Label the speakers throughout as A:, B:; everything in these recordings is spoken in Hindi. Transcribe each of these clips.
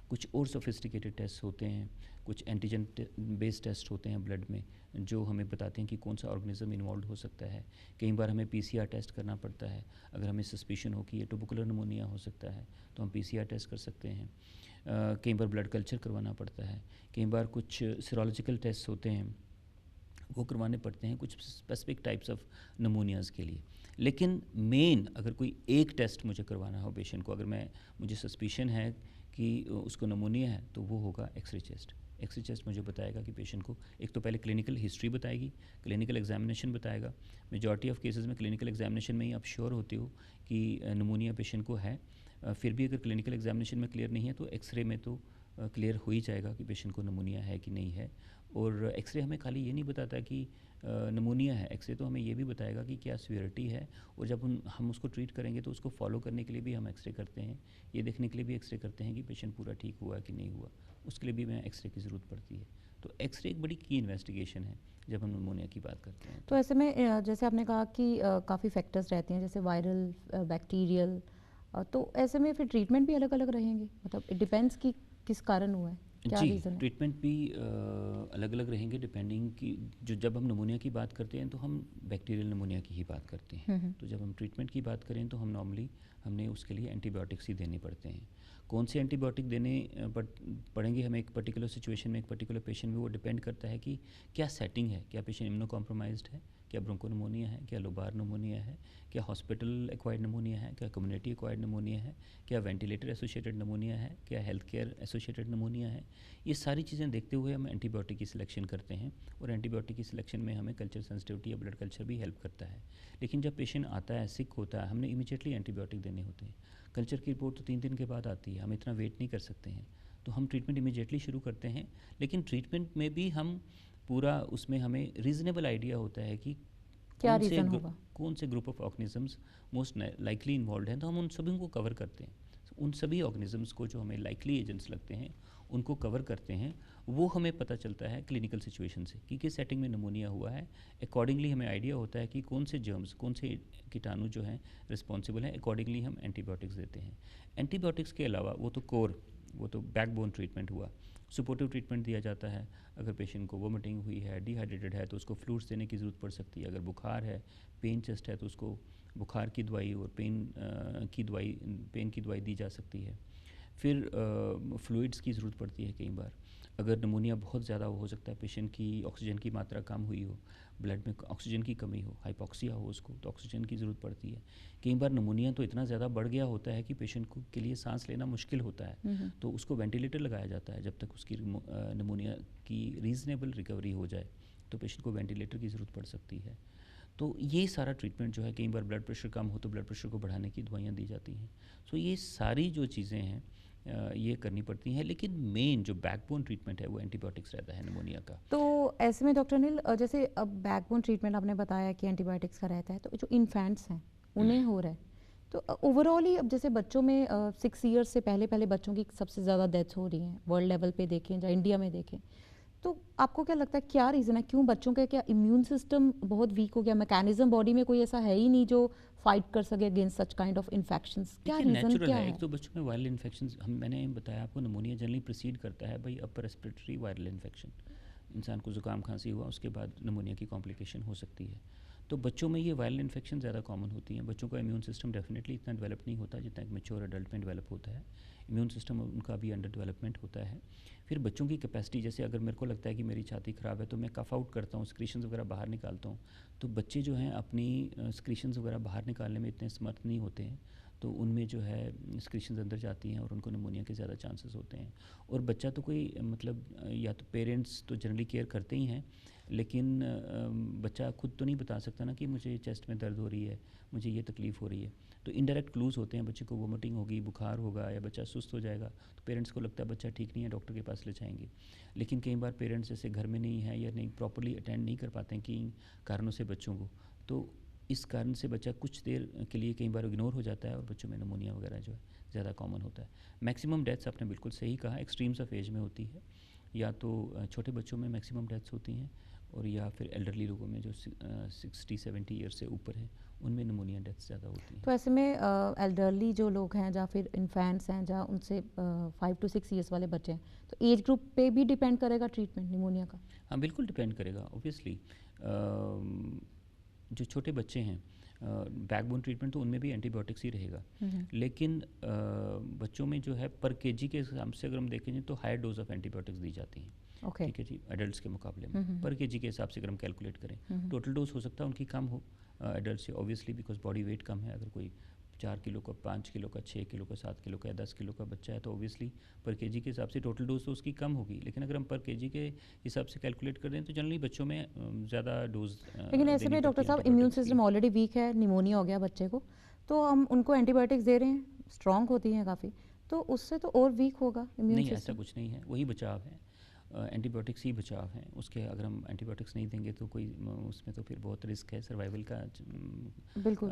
A: कुछ और सोफिस्टिकेटेड टेस्ट होते हैं, कुछ एंटीजन बेस्ड टेस्ट होते हैं ब्लड में जो हमें बताते हैं कि कौन सा ऑर्गेनिज्म इन्वॉल्व हो सकता है। कई बार हमें पीसीआर टेस्ट करना पड़ता है, अगर हमें सस्पिशन हो कि ये ट्यूबरकुलर निमोनिया हो सकता है तो हम पीसीआर टेस्ट कर सकते हैं। कई बार ब्लड कल्चर करवाना पड़ता है, कई बार कुछ सीरोलॉजिकल टेस्ट होते हैं वो करवाने पड़ते हैं कुछ स्पेसिफिक टाइप्स ऑफ नमूनियाज़ के लिए। लेकिन मेन अगर कोई एक टेस्ट मुझे करवाना हो पेशेंट को, अगर मुझे सस्पिशन है कि उसको नमूनिया है, तो वो होगा एक्सरे चेस्ट। एक्सरे चेस्ट मुझे बताएगा कि पेशेंट को एक तो पहले क्लिनिकल हिस्ट्री बताएगी, क्लिनिकल एग्जामिनेशन बताएगा। मेजॉरिटी ऑफ केसेस में क्लिनिकल एग्जामिनेशन में ही आप श्योर होते हो कि नमूनिया पेशेंट को है। फिर भी अगर क्लिनिकल एग्जामिनेशन में क्लियर नहीं है तो एक्सरे में तो क्लियर हो ही जाएगा कि पेशेंट को नमूनिया है कि नहीं है। और एक्सरे हमें खाली ये नहीं बताता कि नमूनिया है, एक्सरे तो हमें ये भी बताएगा कि क्या सीवियरिटी है, और जब हम उसको ट्रीट करेंगे तो उसको फॉलो करने के लिए भी हम एक्सरे करते हैं, ये देखने के लिए भी एक्सरे करते हैं कि पेशेंट पूरा ठीक हुआ कि नहीं हुआ, उसके लिए भी हमें एक्सरे की ज़रूरत पड़ती है। तो एक्सरे एक बड़ी की इन्वेस्टिगेशन है जब हम नमूनिया की बात करते हैं।
B: तो ऐसे में जैसे आपने कहा कि काफ़ी फैक्टर्स रहते हैं जैसे वायरल, बैक्टीरियल, तो ऐसे में फिर ट्रीटमेंट भी अलग अलग रहेंगे, मतलब इट डिपेंड्स कि किस कारण हुआ है, क्या
A: जी,
B: रीज़न है।
A: ट्रीटमेंट भी अलग अलग रहेंगे डिपेंडिंग कि जब हम नमूनिया की बात करते हैं तो हम बैक्टीरियल नमूनिया की ही बात करते हैं। तो जब हम ट्रीटमेंट की बात करें तो हम नॉर्मली हमने उसके लिए एंटीबायोटिक्स ही देने पड़ते हैं। कौन से एंटीबायोटिक देने पड़ेंगे हमें एक पर्टिकुलर सिचुएशन में, एक पर्टिकुलर पेशेंट में, वो डिपेंड करता है कि क्या सेटिंग है, क्या पेशेंट इम्यूनो कॉम्प्रोमाइज्ड है, क्या ब्रोंकोनिमोनिया है, क्या लोबार निमोनिया है, क्या हॉस्पिटल एक्वायर्ड निमोनिया है, क्या कम्युनिटी एक्वायर्ड निमोनिया है, क्या वेंटिलेटर एसोसिएटेड निमोनिया है, क्या हेल्थ केयर एसोसिएटेड निमोनिया है। ये सारी चीज़ें देखते हुए हम एंटीबायोटिक की सिलेक्शन करते हैं, और एंटीबायोटिक की सिलेक्शन में हमें कल्चर सेंसिटिविटी या ब्लड कल्चर भी हेल्प करता है। लेकिन जब पेशेंट आता है, सिक होता है, हमने इमीडिएटली एंटीबायोटिक देने होते हैं। कल्चर की रिपोर्ट तो 3 दिन के बाद आती है, हम इतना वेट नहीं कर सकते हैं, तो हम ट्रीटमेंट इमीडिएटली शुरू करते हैं। लेकिन ट्रीटमेंट में भी हम पूरा उसमें हमें रीज़नेबल आइडिया होता है कि
B: क्या रीज़न होगा।
A: कौन से group of organisms most likely involve हैं, तो हम उन सभी को कवर करते हैं। उन सभी ऑर्गेनिजम्स को जो हमें लाइकली एजेंट्स लगते हैं उनको कवर करते हैं। वो हमें पता चलता है क्लिनिकल सिचुएशन से कि किस सेटिंग में नमूनिया हुआ है। अकॉर्डिंगली हमें आइडिया होता है कि कौन से जर्म्स, कौन से कीटाणु जो हैं रिस्पॉन्सिबल हैं। अकॉर्डिंगली हम एंटीबायोटिक्स देते हैं। एंटीबायोटिक्स के अलावा वो तो बैकबोन ट्रीटमेंट हुआ। सपोर्टिव ट्रीटमेंट दिया जाता है। अगर पेशेंट को वोमिटिंग हुई है, डिहाइड्रेटेड है, तो उसको फ्लूइड्स देने की ज़रूरत पड़ सकती है। अगर बुखार है, पेन चेस्ट है, तो उसको बुखार की दवाई और पेन की दवाई दी जा सकती है। फिर फ्लूइड्स की ज़रूरत पड़ती है कई बार। अगर नमूनिया बहुत ज़्यादा हो सकता है, पेशेंट की ऑक्सीजन की मात्रा कम हुई हो, ब्लड में ऑक्सीजन की कमी हो, हाइपोक्सिया हो उसको, तो ऑक्सीजन की ज़रूरत पड़ती है। कई बार नमूनिया तो इतना ज़्यादा बढ़ गया होता है कि पेशेंट को के लिए सांस लेना मुश्किल होता है, तो उसको वेंटिलेटर लगाया जाता है जब तक उसकी नमूनिया की रीज़नेबल रिकवरी हो जाए, तो पेशेंट को वेंटिलेटर की ज़रूरत पड़ सकती है। तो ये सारा ट्रीटमेंट जो है, कई बार ब्लड प्रेशर कम हो तो ब्लड प्रेशर को बढ़ाने की दवाइयाँ दी जाती हैं। सो ये सारी जो चीज़ें हैं ये करनी पड़ती हैं। लेकिन मेन जो बैकबोन ट्रीटमेंट है वो एंटीबायोटिक्स रहता है निमोनिया का।
B: तो ऐसे में डॉक्टर नील, जैसे अब बैकबोन ट्रीटमेंट आपने बताया कि एंटीबायोटिक्स का रहता है, तो जो इन्फेंट्स हैं उन्हें हो रहा है, तो ओवरऑल ही अब जैसे बच्चों में 6 ईयर्स से पहले पहले बच्चों की सबसे ज़्यादा डेथ्स हो रही हैं वर्ल्ड लेवल पे देखें या इंडिया में देखें, तो आपको क्या लगता है क्या रीज़न है, क्यों बच्चों का क्या इम्यून सिस्टम बहुत वीक हो गया, मैकेनिज्म बॉडी में कोई ऐसा है ही नहीं जो फाइट कर सके against such kind of infections, क्या
A: देखिए
B: रीज़न
A: नेचुरल
B: क्या
A: है, एक
B: है।
A: तो बच्चों में वायरल इन्फेक्शन, मैंने बताया आपको, नमोनिया जनरली प्रीसीड करता है भाई अपर रेस्पिरेटरी वायरल इन्फेक्शन। इंसान को ज़ुकाम खांसी हुआ, उसके बाद नमोनिया की कॉम्प्लिकेशन हो सकती है। तो बच्चों में ये वायरल इन्फेक्शन ज़्यादा कॉमन होती हैं। बच्चों का इम्यून सिस्टम डेफिनेटली इतना डेवलप नहीं होता जितना एक मैच्योर एडल्ट में डेवलप होता है। इम्यून सिस्टम उनका भी अंडर डेवलपमेंट होता है। फिर बच्चों की कैपेसिटी, जैसे अगर मेरे को लगता है कि मेरी छाती ख़राब है तो मैं कफ आउट करता हूँ, स्क्रीशंस वगैरह बाहर निकालता हूँ, तो बच्चे जो हैं अपनी स्क्रीशंस वगैरह बाहर निकालने में इतने समर्थ नहीं होते हैं, तो उनमें जो है स्क्रीशंस अंदर जाती हैं और उनको निमोनिया के ज़्यादा चांसेस होते हैं। और बच्चा तो कोई मतलब या तो पेरेंट्स तो जनरली केयर करते ही हैं, लेकिन बच्चा खुद तो नहीं बता सकता ना कि मुझे चेस्ट में दर्द हो रही है, मुझे ये तकलीफ़ हो रही है। तो इनडायरेक्ट क्लूज़ होते हैं, बच्चे को वोमिटिंग होगी, बुखार होगा या बच्चा सुस्त हो जाएगा, तो पेरेंट्स को लगता है बच्चा ठीक नहीं है, डॉक्टर के पास ले जाएंगे। लेकिन कई बार पेरेंट्स जैसे घर में नहीं है या नहीं प्रॉपरली अटेंड नहीं कर पाते हैं कई कारणों से बच्चों को, तो इस कारण से बच्चा कुछ देर के लिए कई बार इग्नोर हो जाता है और बच्चों में निमोनिया वगैरह जो है ज़्यादा कॉमन होता है। मैक्सिमम डेथ्स आपने बिल्कुल सही कहा, एक्सट्रीम्स ऑफ एज में होती है, या तो छोटे बच्चों में मैक्सिमम डेथ्स होती हैं, और या फिर एल्डरली लोगों में जो 60-70 ईयर से ऊपर हैं उनमें निमोनिया डेथ्स ज़्यादा होती हैं।
B: तो ऐसे में एल्डरली जो लोग हैं या फिर इन्फेंट्स हैं या उनसे 5 to 6 ईयर्स वाले बच्चे हैं, तो एज ग्रुप पे भी डिपेंड करेगा ट्रीटमेंट निमोनिया का?
A: हाँ बिल्कुल डिपेंड करेगा ऑब्वियसली। जो छोटे बच्चे हैं बैकबोन ट्रीटमेंट तो उनमें भी एंटीबायोटिक्स ही रहेगा, लेकिन बच्चों में जो है पर केजी के हिसाब से अगर हम देखें तो हायर डोज ऑफ एंटीबायोटिक्स दी जाती हैं।
B: ओके।
A: ठीक है जी, एडल्ट्स के मुकाबले में पर केजी के हिसाब से अगर हम कैलकुलेट करें टोटल डोज हो सकता है उनकी कम हो एडल्ट से, ऑब्वियसली बिकॉज बॉडी वेट कम है। अगर कोई 4 किलो का, 5 किलो का, 6 किलो का, 7 किलो का या 10 किलो का बच्चा है तो ऑब्वियसली पर केजी के हिसाब से टोटल डोज तो उसकी कम होगी, लेकिन अगर हम पर केजी के हिसाब से कैलकुलेट कर दें तो जनरली बच्चों में ज़्यादा डोज
B: लेकिन ऐसे में डॉक्टर साहब इम्यून सिस्टम ऑलरेडी वीक है, निमोनिया हो गया बच्चे को, तो हम उनको एंटीबायोटिक्स दे रहे हैं, स्ट्रॉन्ग होती हैं काफ़ी, तो उससे तो और वीक होगा इम्यून
A: नहीं, ऐसा
B: सिस्टम।
A: कुछ नहीं है, वही बचाव है। एंटीबायोटिक्स ही बचाव है उसके। अगर हम एंटीबायोटिक्स नहीं देंगे तो कोई उसमें तो फिर बहुत रिस्क है सर्वाइवल का,
B: बिल्कुल।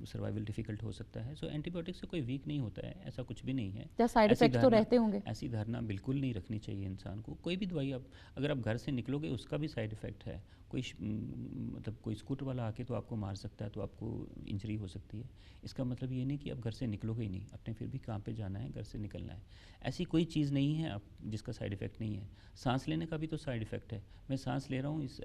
A: सर्वाइवल डिफ़िकल्ट हो सकता है। सो एंटीबायोटिक्स से कोई वीक नहीं होता है, ऐसा कुछ भी नहीं है।
B: या साइड
A: ऐसी
B: इफेक्ट तो
A: धारणा
B: रहते होंगे?
A: ऐसी धारणा बिल्कुल नहीं रखनी चाहिए इंसान को। कोई भी दवाई आप अगर आप घर से निकलोगे उसका भी साइड इफ़ेक्ट है। कोई मतलब कोई स्कूटर वाला आके तो आपको मार सकता है, तो आपको इंजरी हो सकती है। इसका मतलब ये नहीं कि आप घर से निकलोगे ही नहीं, अपने फिर भी काम पे जाना है, घर से निकलना है। ऐसी कोई चीज़ नहीं है आप जिसका साइड इफ़ेक्ट नहीं है। सांस लेने का भी तो साइड इफ़ेक्ट है। मैं सांस ले रहा हूँ, इस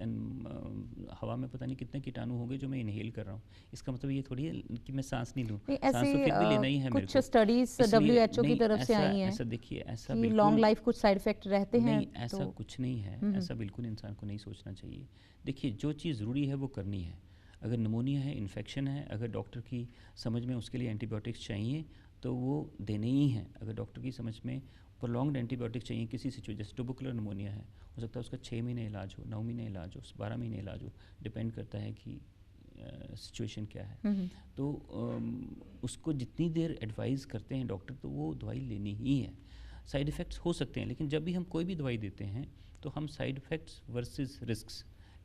A: हवा में पता नहीं कितने कीटाणु होंगे जो मैं इनहेल कर रहा हूँ। इसका मतलब ये थोड़ी है कि मैं सांस नहीं लूँ,
B: नहीं,
A: सांस तो फिर भी लेना ही है मेरे
B: कुछ
A: को।
B: स्टडीज
A: इसलिए
B: WHO की
A: नहीं,
B: तरफ से आई हैं
A: ऐसा देखिए, ऐसा
B: कि
A: बिल्कुल
B: लॉन्ग लाइफ कुछ साइड इफेक्ट रहते हैं,
A: नहीं, ऐसा
B: तो
A: कुछ नहीं है।
B: हम्म।
A: ऐसा बिल्कुल इंसान को नहीं सोचना चाहिए। देखिए, जो चीज़ ज़रूरी है वो करनी है। अगर निमोनिया है, इन्फेक्शन है, अगर डॉक्टर की समझ में उसके लिए एंटीबायोटिक्स चाहिए तो वो देने ही हैं। अगर डॉक्टर की समझ में प्रोलॉन्ग्ड एंटीबायोटिक्स चाहिए किसी सिचुएशन, जैसे ट्यूबरकुलर निमोनिया है, हो सकता है उसका 6 महीने इलाज हो, 9 महीने इलाज हो, 12 महीने इलाज हो, डिपेंड करता है कि सिचुएशन क्या है। तो उसको जितनी देर एडवाइस करते हैं डॉक्टर तो वो दवाई लेनी ही है। साइड इफ़ेक्ट्स हो सकते हैं, लेकिन जब भी हम कोई भी दवाई देते हैं तो हम साइड इफ़ेक्ट्स वर्सेस रिस्क्स